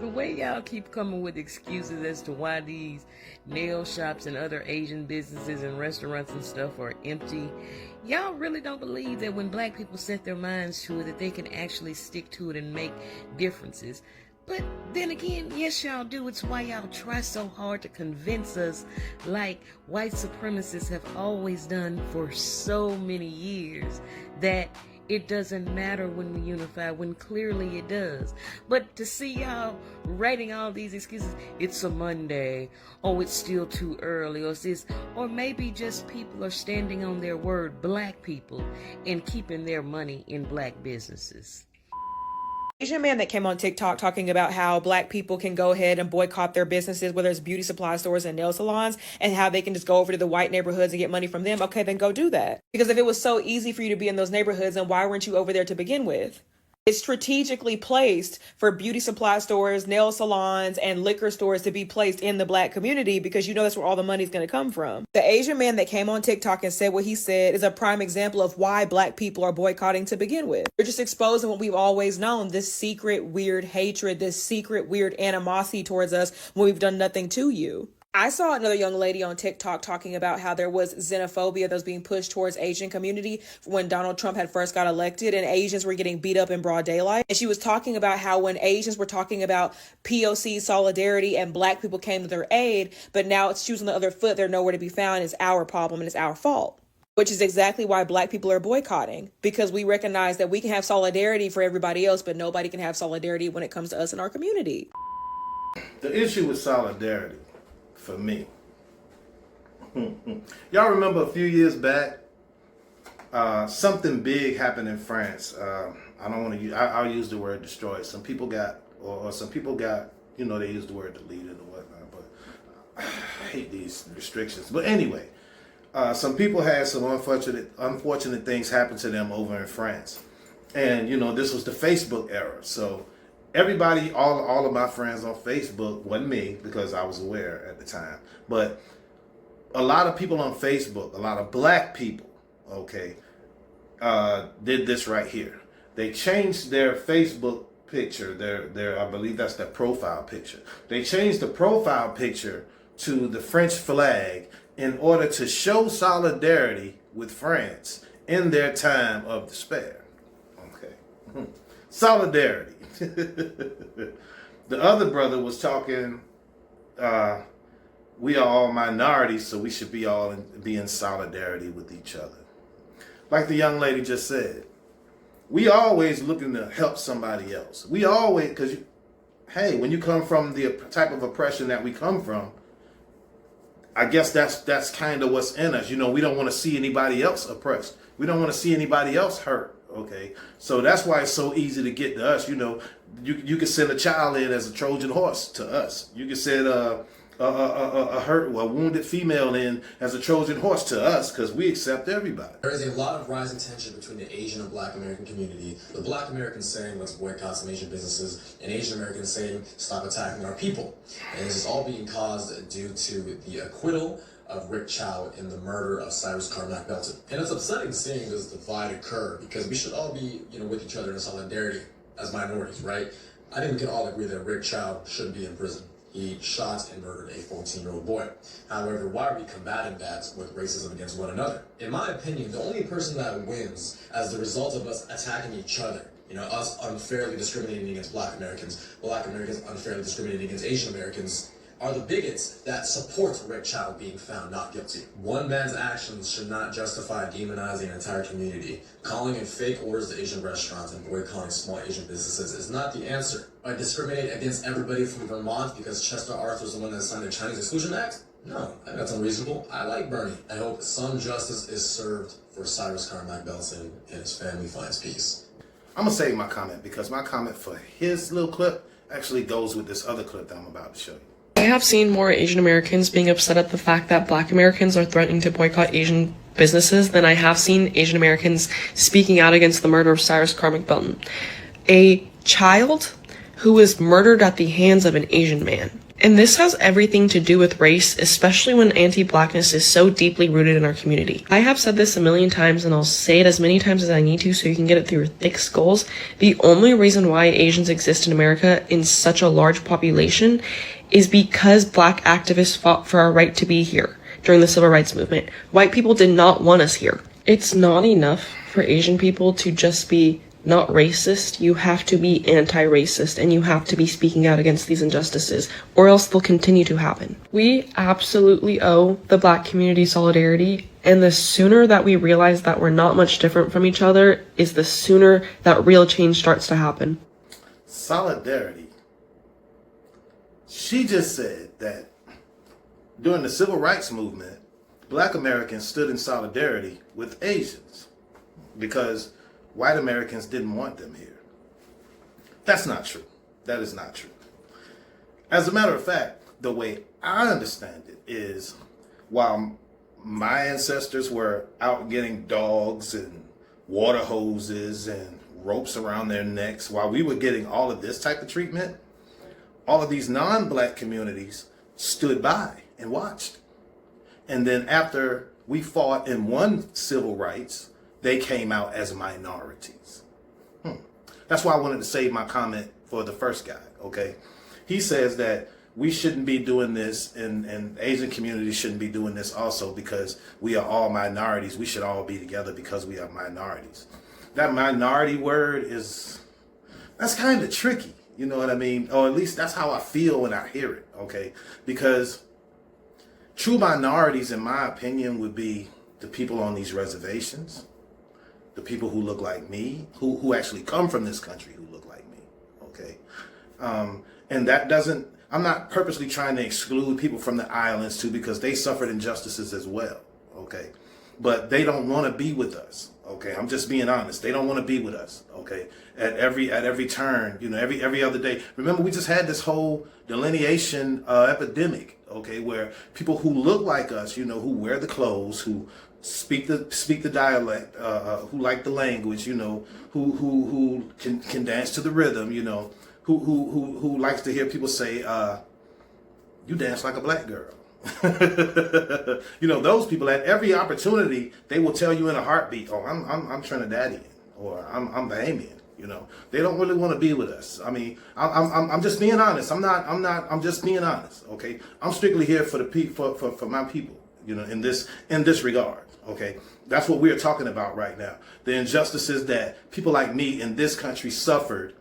The way y'all keep coming with excuses as to why these nail shops and other Asian businesses and restaurants and stuff are empty, y'all really don't believe that when black people set their minds to it, that they can actually stick to it and make differences. But then again, yes, y'all do. It's why y'all try so hard to convince us, like white supremacists have always done for so many years, that it doesn't matter when we unify, when clearly it does. But to see y'all writing all these excuses, it's a Monday, oh, it's still too early, or it's this, or maybe just people are standing on their word, black people, and keeping their money in black businesses. Asian man that came on TikTok talking about how black people can go ahead and boycott their businesses, whether it's beauty supply stores and nail salons, and how they can just go over to the white neighborhoods and get money from them. Okay, then go do that. Because if it was so easy for you to be in those neighborhoods, then why weren't you over there to begin with? It's strategically placed for beauty supply stores, nail salons, and liquor stores to be placed in the black community because you know that's where all the money's going to come from. The Asian man that came on TikTok and said what he said is a prime example of why black people are boycotting to begin with. They're just exposing what we've always known, this secret weird hatred, this secret weird animosity towards us when we've done nothing to you. I saw another young lady on TikTok talking about how there was xenophobia that was being pushed towards Asian community when Donald Trump had first got elected and Asians were getting beat up in broad daylight. And she was talking about how when Asians were talking about POC solidarity and black people came to their aid, but now it's shoes on the other foot, they're nowhere to be found, it's our problem and it's our fault. Which is exactly why black people are boycotting, because we recognize that we can have solidarity for everybody else, but nobody can have solidarity when it comes to us and our community. The issue with solidarity, for me, y'all remember a few years back, something big happened in France. I don't want to use, I'll use the word destroyed. Some people got, or some people got, you know, they use the word deleted or whatnot, but I hate these restrictions. But anyway, some people had some unfortunate things happen to them over in France. And, you know, this was the Facebook era. So everybody, all of my friends on Facebook, wasn't me because I was aware at the time, but a lot of people on Facebook, a lot of black people, okay, did this right here. They changed their Facebook picture, their I believe that's their profile picture. They changed the profile picture to the French flag in order to show solidarity with France in their time of despair. Okay, solidarity. The other brother was talking, we are all minorities, so we should be in solidarity with each other. Like the young lady just said, we always looking to help somebody else. We always, because, hey, when you come from the type of oppression that we come from, I guess that's kind of what's in us. You know, we don't want to see anybody else oppressed. We don't want to see anybody else hurt. Okay, so that's why it's so easy to get to us. You know, you can send a child in as a Trojan horse to us. You can send a wounded female in as a Trojan horse to us because we accept everybody. There is a lot of rising tension between the Asian and Black American community. The Black Americans saying let's boycott some Asian businesses, and Asian Americans saying stop attacking our people. And this is all being caused due to the acquittal of Rick Chow in the murder of Cyrus Carmack Belton. And it's upsetting seeing this divide occur because we should all be, with each other in solidarity as minorities, right? I think we can all agree that Rick Chow should be in prison. He shot and murdered a 14-year-old boy. However, why are we combating that with racism against one another? In my opinion, the only person that wins as the result of us attacking each other, us unfairly discriminating against Black Americans unfairly discriminating against Asian Americans, are the bigots that support Rick Chow being found not guilty. One man's actions should not justify demonizing an entire community. Calling in fake orders to Asian restaurants and boycotting small Asian businesses is not the answer. I discriminate against everybody from Vermont because Chester Arthur's the one that signed the Chinese Exclusion Act? No, I think that's unreasonable. I like Bernie. I hope some justice is served for Cyrus Carmack Belton and his family finds peace. I'm going to save my comment because my comment for his little clip actually goes with this other clip that I'm about to show you. I have seen more Asian Americans being upset at the fact that Black Americans are threatening to boycott Asian businesses than I have seen Asian Americans speaking out against the murder of Cyrus Carmack Belton, a child who was murdered at the hands of an Asian man. And this has everything to do with race, especially when anti-blackness is so deeply rooted in our community. I have said this a million times, and I'll say it as many times as I need to so you can get it through your thick skulls. The only reason why Asians exist in America in such a large population is because Black activists fought for our right to be here during the Civil Rights Movement. White people did not want us here. It's not enough for Asian people to just be not racist. You have to be anti-racist, and you have to be speaking out against these injustices, or else they'll continue to happen. We absolutely owe the Black community solidarity, and the sooner that we realize that we're not much different from each other is the sooner that real change starts to happen. Solidarity. She just said that during the Civil Rights Movement, Black Americans stood in solidarity with Asians because white Americans didn't want them here. That's not true. That is not true. As a matter of fact, the way I understand it is, while my ancestors were out getting dogs and water hoses and ropes around their necks, while we were getting all of this type of treatment, all of these non-Black communities stood by and watched. And then after we fought and won civil rights, they came out as minorities. That's why I wanted to save my comment for the first guy, okay? He says that we shouldn't be doing this, and Asian communities shouldn't be doing this also because we are all minorities. We should all be together because we are minorities. That minority word that's kind of tricky, you know what I mean? Or at least that's how I feel when I hear it, okay? Because true minorities, in my opinion, would be the people on these reservations, the people who look like me, who actually come from this country, who look like me, okay? And that doesn't, I'm not purposely trying to exclude people from the islands too, because they suffered injustices as well, okay? But they don't want to be with us, okay? I'm just being honest. They don't want to be with us, okay? At every turn, you know, every other day. Remember, we just had this whole delineation epidemic, okay, where people who look like us, you know, who wear the clothes, who speak the dialect, who like the language, you know, who can dance to the rhythm, you know, who likes to hear people say, you dance like a black girl. You know, those people, at every opportunity, they will tell you in a heartbeat, oh, I'm Trinidadian, or I'm Bahamian. You know, they don't really want to be with us. I mean, I'm just being honest. I'm just being honest. Okay, I'm strictly here for for my people. You know, in this regard. Okay, that's what we're talking about right now. The injustices that people like me in this country suffered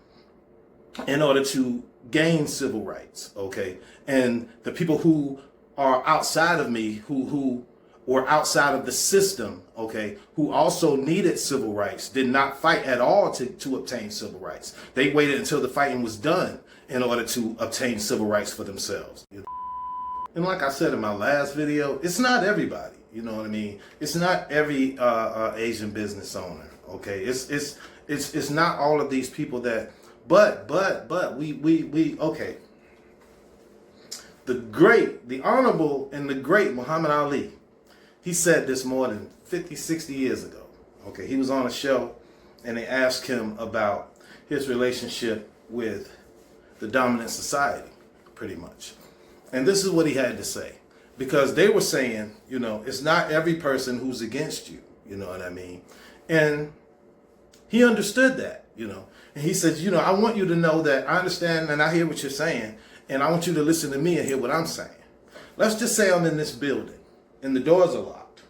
in order to gain civil rights. Okay, and the people who are outside of me, who were outside of the system, okay, who also needed civil rights, did not fight at all to obtain civil rights. They waited until the fighting was done in order to obtain civil rights for themselves. And like I said in my last video, it's not everybody, you know what I mean? It's not every Asian business owner, okay? It's not all of these people that, but we okay. The honorable and the great Muhammad Ali, he said this more than 50, 60 years ago. Okay, he was on a show and they asked him about his relationship with the dominant society, pretty much. And this is what he had to say. Because they were saying, you know, it's not every person who's against you, you know what I mean? And he understood that, you know. And he said, you know, I want you to know that I understand and I hear what you're saying, and I want you to listen to me and hear what I'm saying. Let's just say I'm in this building and the doors are locked,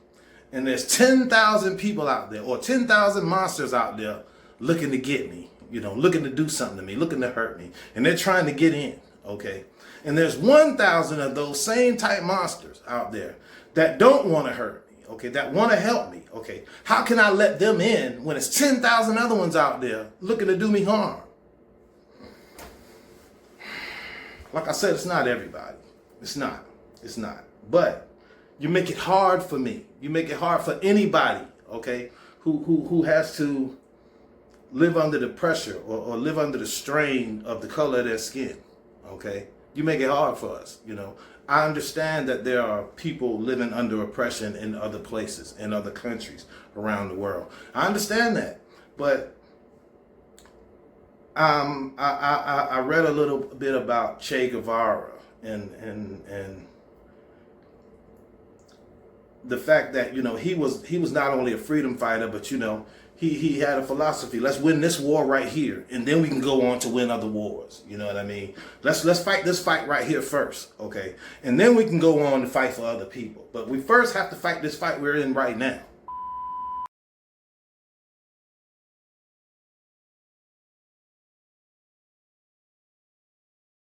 and there's 10,000 people out there, or 10,000 monsters out there looking to get me, you know, looking to do something to me, looking to hurt me, and they're trying to get in, okay? And there's 1,000 of those same type monsters out there that don't want to hurt me, okay, that want to help me, okay? How can I let them in when it's 10,000 other ones out there looking to do me harm? Like I said, it's not everybody. It's not. But you make it hard for me. You make it hard for anybody, okay, who has to live under the pressure or live under the strain of the color of their skin, okay? You make it hard for us, you know. I understand that there are people living under oppression in other places, in other countries around the world. I understand that, but I read a little bit about Che Guevara, and the fact that, you know, he was not only a freedom fighter, but, you know, he had a philosophy. Let's win this war right here, and then we can go on to win other wars. You know what I mean? Let's fight this fight right here first, okay? And then we can go on to fight for other people. But we first have to fight this fight we're in right now.